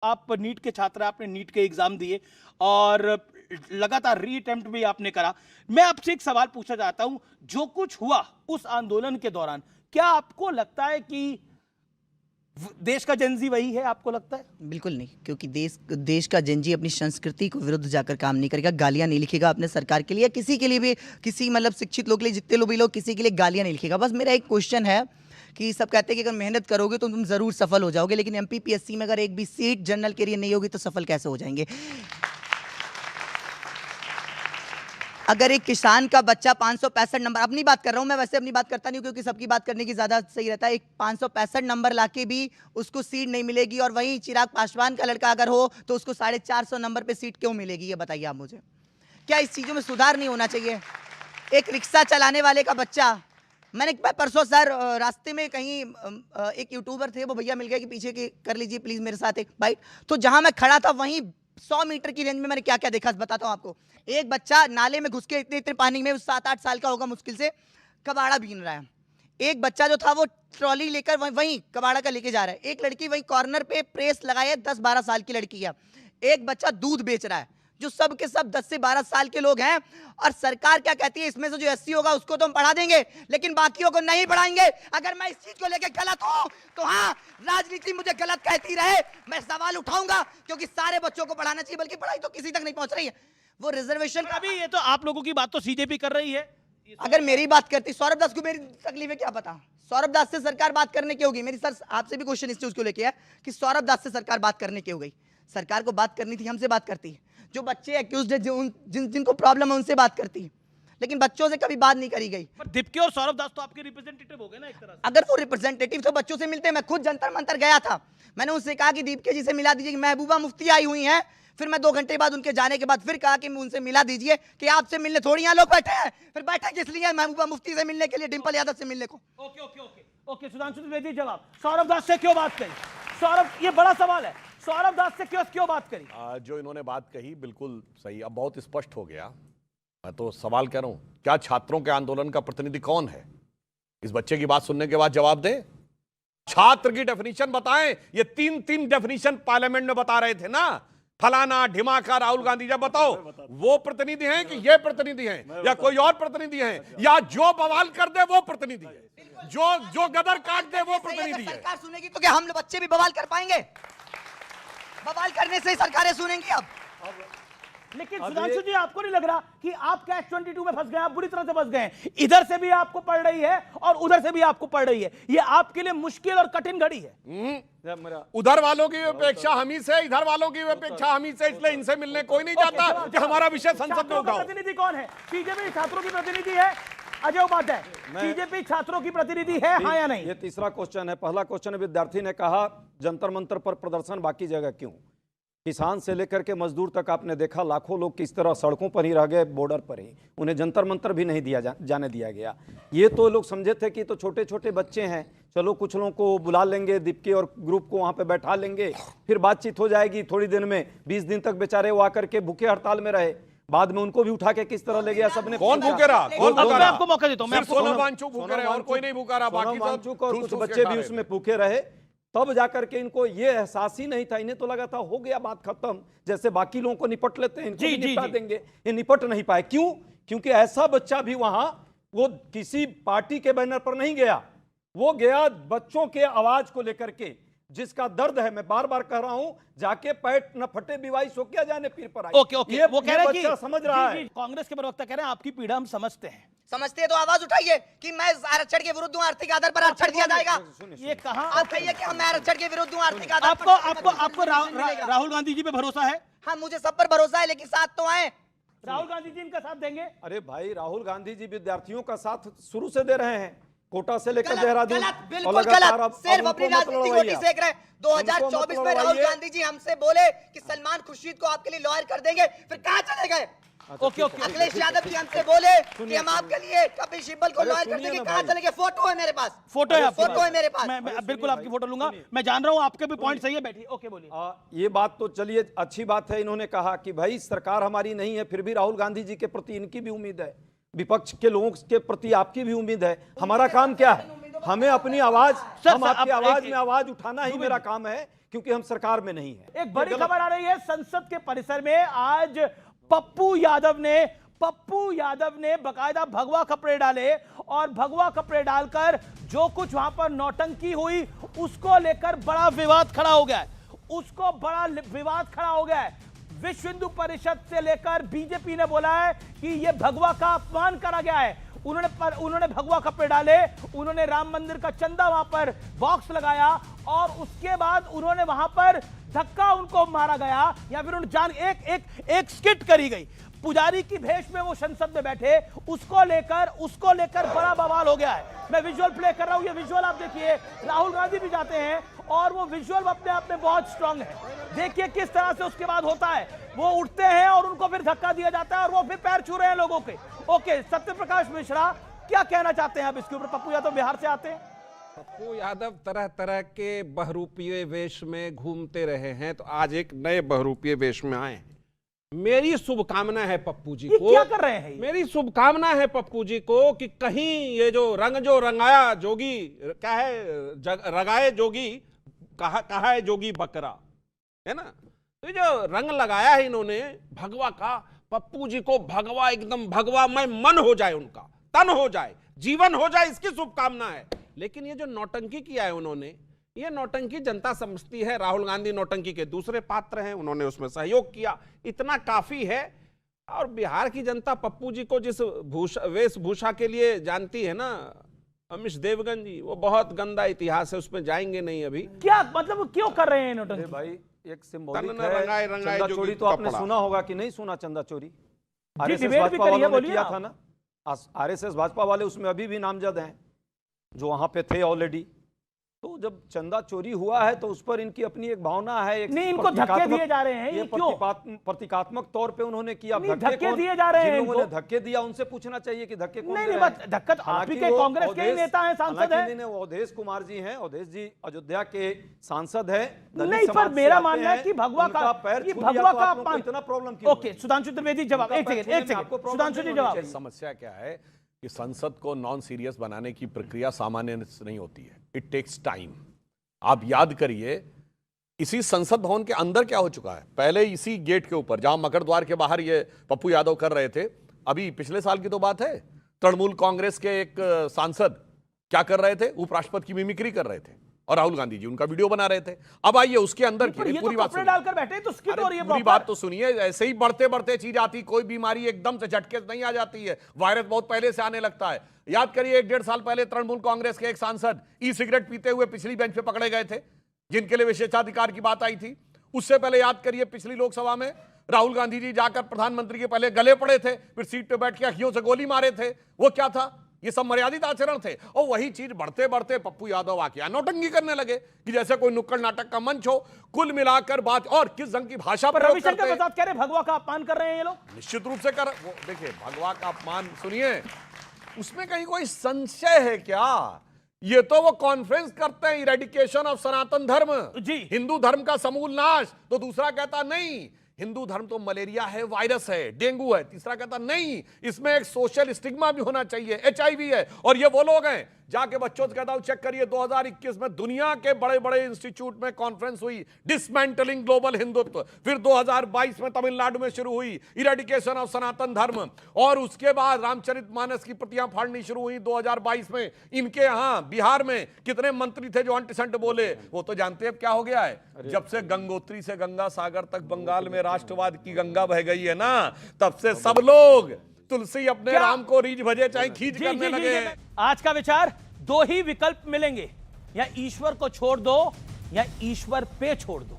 आप नीट के छात्र हैं, आपने नीट के एग्जाम दिए और लगातार रीअटेम्प्ट भी आपने करा। मैं आपसे एक सवाल पूछना चाहता हूं, जो कुछ हुआ उस आंदोलन के दौरान, क्या आपको लगता है कि देश का जेनजी वही है? आपको लगता है? बिल्कुल नहीं, क्योंकि देश देश का जेनजी अपनी संस्कृति को विरुद्ध जाकर काम नहीं करेगा, गालियां नहीं लिखेगा अपने सरकार के लिए, किसी के लिए भी, किसी मतलब शिक्षित लोग के लिए, जितने लोग भी लोग, किसी के लिए गालियां नहीं लिखेगा। बस मेरा एक क्वेश्चन है कि सब कहते हैं कि अगर मेहनत करोगे तो तुम जरूर सफल हो जाओगे, लेकिन एमपीपीएससी में अगर एक भी सीट जनरल के लिए नहीं होगी तो सफल कैसे हो जाएंगे? अगर एक किसान का बच्चा 565 नंबर, अपनी बात कर रहा हूं मैं, वैसे अपनी बात करता नहीं क्योंकि सबकी बात करने की ज्यादा सही रहता है, एक 565 नंबर लाके भी उसको सीट नहीं मिलेगी, और वहीं चिराग पासवान का लड़का अगर हो तो उसको 450 नंबर पे सीट क्यों मिलेगी? ये बताइए आप मुझे। क्या इस चीजों में सुधार नहीं होना चाहिए? एक रिक्शा चलाने वाले का बच्चा, मैंने परसों सर रास्ते में कहीं एक यूट्यूबर थे, वो भैया मिल गए कि पीछे की कर लीजिए प्लीज मेरे साथ एक बाइट, तो जहां मैं खड़ा था वहीं 100 मीटर की रेंज में मैंने क्या क्या देखा बताता हूं आपको। एक बच्चा नाले में घुस के इतने इतने पानी में, 7-8 साल का होगा मुश्किल से, कबाड़ा बीन रहा है। एक बच्चा जो था वो ट्रॉली लेकर वहीं कबाड़ा का लेके जा रहा है। एक लड़की वहीं कॉर्नर पे प्रेस लगाए, 10-12 साल की लड़की है। एक बच्चा दूध बेच रहा है, जो सब के सब 10 से 12 साल के लोग हैं। और सरकार क्या कहती है, इसमें से जो एससी होगा उसको तो हम पढ़ा देंगे, लेकिन बाकियों को नहीं पढ़ाएंगे। अगर मैं इस चीज को लेकर गलत हूं तो हाँ, राजनीति मुझे गलत कहती रहे, मैं सवाल उठाऊंगा, क्योंकि सारे बच्चों को पढ़ाना चाहिए, बल्कि पढ़ाई तो किसी तक नहीं पहुंच रही है। वो रिजर्वेशन का अभी ये तो आप लोगों की बात तो सीजेपी कर रही है। अगर मेरी बात करती, सौरभ दास को मेरी तकलीफ है क्या पता? सौरभ दास से सरकार बात करने की होगी। मेरी सर आपसे भी क्वेश्चन इस चीज को लेके है कि सौरभ दास से सरकार बात करने की हो गई। सरकार को बात करनी थी, हमसे बात करती। जो बच्चे एक्यूज्ड है, जिनको प्रॉब्लम है, उनसे बात करती, लेकिन बच्चों से कभी बात नहीं करी गई। पर दीपके और सौरभ दास तो आपके रिप्रेजेंटेटिव हो गए ना एक तरह से। अगर वो रिप्रेजेंटेटिव तो बच्चों से मिलते, मैं खुद जंतर मंतर गया था, मैंने उनसे कहा कि दीपके जी से मिला दीजिए कि महबूबा मुफ्ती आई हुई हैं। फिर मैं 2 घंटे बाद उनके जाने के बाद फिर कहा कि उनसे मिला दीजिए, कि आपसे मिलने थोड़ी यहाँ लोग बैठे हैं। फिर बैठे किस लिए? महबूबा मुफ्ती से मिलने के लिए, डिंपल यादव से मिलने को। Okay okay okay okay, Sudhanshu Dwivedi जवाब। सौरभ दास से क्यों बात करी? सौरभ, ये बड़ा सवाल है, सौरभ दास से क्यों बात करी? जो इन्होंने बात कही बिल्कुल सही, अब बहुत स्पष्ट हो गया। मैं तो सवाल कह रहा हूं, क्या छात्रों के आंदोलन का प्रतिनिधि कौन है? इस बच्चे की बात सुनने के बाद जवाब दें। छात्र की डेफिनेशन बताएं। ये 3 डेफिनेशन पार्लियामेंट में बता रहे थे ना, फलाना ढिमाका राहुल गांधी। जब बताओ वो प्रतिनिधि हैं कि ये प्रतिनिधि हैं, या कोई और प्रतिनिधि हैं, या जो बवाल कर दे वो प्रतिनिधि है, जो गदर काट दे वो प्रतिनिधि है। सरकार सुनेगी तो क्या हम बच्चे भी बवाल कर पाएंगे? बवाल करने से ही सरकारें सुनेंगी। अब लेकिन सुधांशु जी, आपको नहीं लग रहा कि आप कैच 22 में फंस गए? आप बुरी तरह से फंस गए हैं। इधर से भी आपको पड़ रही है और उधर से भी आपको पड़ रही है। ये आपके लिए मुश्किल और कठिन घड़ी है। उधर वालों की अपेक्षा हमी से, इधर वालों की अपेक्षा हमी से, इसलिए इनसे मिलने कोई नहीं जाता कि हमारा विषय संसद में उठाओ। प्रतिनिधि कौन है? बीजेपी छात्रों की प्रतिनिधि है अजय उपाध्याय। बीजेपी छात्रों की प्रतिनिधि है, हाँ या नहीं? ये तीसरा क्वेश्चन है। पहला क्वेश्चन विद्यार्थी ने कहा जंतर मंतर पर प्रदर्शन, बाकी जगह क्यों? किसान से लेकर के मजदूर तक आपने देखा, लाखों लोग किस तरह सड़कों पर ही रह गए, बॉर्डर पर ही, उन्हें जंतर मंतर भी नहीं जाने दिया गया। ये तो लोग समझे थे कि तो छोटे छोटे बच्चे हैं, चलो कुछ लोगों को बुला लेंगे, दीपके और ग्रुप को वहां पे बैठा लेंगे, फिर बातचीत हो जाएगी थोड़ी दिन में। 20 दिन तक बेचारे वो आकर के भूखे हड़ताल में रहे, बाद में उनको भी उठा के किस तरह ले गया सबने। कौन भूखे रहा? कौन भूखा रहा? आपको मौका देता हूं, मैं सोनम वांगचुक भूखे रहे और कोई नहीं भूखा रहा, बाकी सब और कुछ बच्चे भी उसमें भूखे रहे। तब जाकर के इनको ये एहसास ही नहीं था, इन्हें तो लगा था हो गया बात खत्म, जैसे बाकी लोगों को निपट लेते हैं, इनको भी निपटा देंगे। ये निपट नहीं पाए। क्यों? क्योंकि ऐसा बच्चा भी वहां, वो किसी पार्टी के बैनर पर नहीं गया, वो गया बच्चों के आवाज को लेकर के, जिसका दर्द है। मैं बार बार कह रहा हूं, जाके पैट न फटे बिवाई सो क्या जाने पीर पर आई। ओके ओके, वो कह रहे हैं कि समझ रहा है। कांग्रेस के प्रवक्ता कह रहे हैं आपकी पीड़ा हम समझते हैं। समझते हैं तो आवाज उठाइए कि मैं आरक्षण के विरुद्ध हूं, आर्थिक आधार पर आरक्षण दिया जाएगा। ये कहा आप कहिए कि मैं आरक्षण के विरुद्ध हूं, आर्थिक आधार पर। आपको राहुल गांधी जी पे भरोसा है? हाँ, मुझे सब पर भरोसा है, लेकिन साथ तो आए। राहुल गांधी जी इनका साथ देंगे? अरे भाई, राहुल गांधी जी विद्यार्थियों का साथ शुरू से दे रहे हैं, कोटा से लेकर देहरादून। बिल्कुल गलत, सिर्फ अपनी राजनीतिक रोटी सेक रहे। 2024 में राहुल गांधी जी हमसे बोले कि सलमान खुर्शीद को आपके लिए लॉयर कर देंगे, फिर कहां चले गए? ओके ओके, अखिलेश यादव जी हमसे बोले कि हम आपके लिए कपिल सिब्बल को लॉयर कर देंगे, कहां चले गए? फोटो है मेरे पास, फोटो है, फोटो है मेरे पास। मैं बिल्कुल आपकी फोटो लूंगा। मैं जान रहा हूं आपके भी पॉइंट सही है, बैठिए। ओके, बोलिए। ये बात तो चलिए अच्छी बात है, इन्होंने कहा कि भाई सरकार हमारी नहीं है, फिर भी राहुल गांधी जी के प्रति इनकी भी उम्मीद है, विपक्ष के लोगों के प्रति आपकी भी उम्मीद है। हमारा काम क्या है? हमें अपनी आवाज, हम आपकी आवाज में आवाज उठाना ही मेरा काम है क्योंकि हम सरकार में नहीं है। एक बड़ी खबर आ रही है, संसद के परिसर में आज पप्पू यादव ने बकायदा भगवा कपड़े डाले और भगवा कपड़े डालकर जो कुछ वहां पर नौटंकी हुई उसको लेकर बड़ा विवाद खड़ा हो गया है। विश्व हिंदू परिषद से लेकर बीजेपी ने बोला है कि यह भगवा का अपमान करा गया है। उन्होंने भगवा कपड़े डाले, उन्होंने राम मंदिर का चंदा वहां पर बॉक्स लगाया और उसके बाद उन्होंने वहां पर धक्का उनको मारा गया या फिर एक स्किट करी गई। पुजारी की भेष में वो संसद में बैठे, उसको लेकर बड़ा बवाल हो गया है। मैं विजुअल प्ले कर रहा हूं, ये विजुअल आप देखिए। राहुल गांधी भी जाते हैं और वो विजुअल अपने आप में बहुत स्ट्रांग है। देखिए किस तरह से उसके बाद होता है, वो उठते हैं और उनको फिर धक्का दिया जाता है और वो फिर पैर छू रहे हैं लोगों के। ओके, सत्य प्रकाश मिश्रा क्या कहना चाहते हैं आप इसके ऊपर? पप्पू यादव बिहार से आते हैं। पप्पू यादव तरह तरह के बहरूपीय वेश में घूमते रहे हैं, तो आज एक नए बहरूपीय वेश में आए हैं। मेरी शुभकामना है पप्पू जी को, क्या कर रहे हैं ये? मेरी शुभकामना है पप्पू जी को कि कहीं ये जो रंगाया जोगी क्या है, रंगाए जोगी कहा है जोगी बकरा, है ना। तो ये जो रंग लगाया है इन्होंने भगवा का, पप्पू जी को भगवा एकदम भगवामय मन हो जाए, उनका तन हो जाए, जीवन हो जाए, इसकी शुभकामना है। लेकिन ये जो नौटंकी किया है उन्होंने, ये नौटंकी जनता समझती है। राहुल गांधी नौटंकी के दूसरे पात्र हैं, उन्होंने उसमें सहयोग किया, इतना काफी है। और बिहार की जनता पप्पू जी को जिस वेशभूषा के लिए जानती है ना, अमिश देवगन जी, वो बहुत गंदा इतिहास है, उसमें जाएंगे नहीं अभी। क्या मतलब, क्यों कर रहे हैं नौटंकी? भाई एक सिंबॉलिक तन है। रंगाए चंदा जोगी चोरी तो आपने कपड़ा। सुना होगा कि नहीं सुना? चंदा चोरी आरएसएस डिबेट भी भाजपा करी है, वालों ने बोलिए किया ना। था ना। आरएसएस भाजपा वाले उसमें अभी भी नामजद हैं जो वहां पे थे ऑलरेडी। तो जब चंदा चोरी हुआ है तो उस पर इनकी अपनी एक भावना है, एक नहीं, इनको धक्के दिए जा रहे हैं, ये क्यों? प्रतीकात्मक तौर पे उन्होंने किया। नहीं, धक्के दिए जा रहे हैं जिन लोगों ने इनको। धक्के दिया उनसे पूछना चाहिए कि धक्के कौन नहीं, दे नहीं, रहे बस हैं। धक्का तो आप ही हालांकि के वो कांग्रेस के ही नेता हैं, सांसद हालांकि हैं। नहीं, वो अवधेश कुमार जी हैं, अवधेश जी अयोध्या के सांसद हैं। दलित नहीं, समाज पर से मेरा आते मानना है हैं, कि भगवा उनका का पैर ये छू लिया भगवा तो का आप लोगों को अपमान। इतना प्रॉब्लम क्यों? ओके, सुधांशु त्रिवेदी जवाब। एक सेकंड सुधांशु जी जवाब। समस्या क्या है कि संसद को नॉन सीरियस बनाने की प्रक्रिया सामान्य नहीं होती है, इट टेक्स टाइम। आप याद करिए, इसी संसद भवन के अंदर क्या हो चुका है। पहले इसी गेट के ऊपर जहां मकर द्वार के बाहर ये पप्पू यादव कर रहे थे, अभी पिछले साल की तो बात है, तृणमूल कांग्रेस के एक सांसद क्या कर रहे थे, उपराष्ट्रपति की मिमिक्री कर रहे थे और राहुल गांधी जी उनका वीडियो बना रहे थे। अब आइए उसके अंदर की पूरी बात सुनिए। डालकर बैठे तो स्किट हो रही है, पूरी बात तो सुनिए। ऐसे ही बढ़ते बढ़ते चीज आती, कोई बीमारी एकदम से झटके से नहीं आ जाती है, वायरस बहुत पहले से आने लगता है। याद करिए 1-1.5 साल पहले तृणमूल कांग्रेस के एक सांसद ई सिगरेट पीते हुए पिछली बेंच पे पकड़े गए थे, जिनके लिए विशेषाधिकार की बात आई थी। उससे पहले याद करिए पिछली लोकसभा में राहुल गांधी जी जाकर प्रधानमंत्री के पहले गले पड़े थे, फिर सीट पे बैठ के अखियों से गोली मारे थे। वो क्या था? ये सब मर्यादित आचरण थे। और वही चीज बढ़ते बढ़ते पप्पू यादव आके नौटंकी करने लगे कि जैसे कोई नुक्कड़ नाटक का मंच हो। कुल मिलाकर बात, और किस ढंग की भाषा पर प्रयोग रविशंकर करते हैं। प्रसाद कह रहे भगवा का अपमान कर रहे हैं ये लोग। निश्चित रूप से कर, वो देखिए भगवा का अपमान सुनिए, उसमें कहीं कोई संशय है क्या? ये तो वो कॉन्फ्रेंस करते हैं, इरेडिकेशन ऑफ सनातन धर्म जी। हिंदू धर्म का समूल नाश। तो दूसरा कहता नहीं, हिंदू धर्म तो मलेरिया है, वायरस है, डेंगू है। तीसरा कहता नहीं, इसमें एक सोशल स्टिग्मा भी होना चाहिए, HIV है। और ये वो लोग हैं, जाके बच्चों से कहता हूं चेक करिए 2021 में दुनिया के बड़े बड़े इंस्टीट्यूट में कॉन्फ्रेंस हुई, डिसमेंटलिंग ग्लोबल हिंदुत्व। फिर 2022 में तमिलनाडु में शुरू हुई इरेडिकेशन ऑफ सनातन धर्म, और उसके बाद रामचरितमानस की प्रतियां फाड़नी शुरू हुई 2022 में। इनके यहां बिहार में कितने मंत्री थे जो एंटीसेंट बोले, वो तो जानते हैं अब क्या हो गया है। जब से गंगोत्री से गंगा सागर तक बंगाल में राष्ट्रवाद की गंगा बह गई है ना, तब से सब लोग तुलसी अपने राम को रीझ भजे चाहे खींच करने लगे। आज का विचार, 2 ही विकल्प मिलेंगे, या ईश्वर को छोड़ दो या ईश्वर पे छोड़ दो।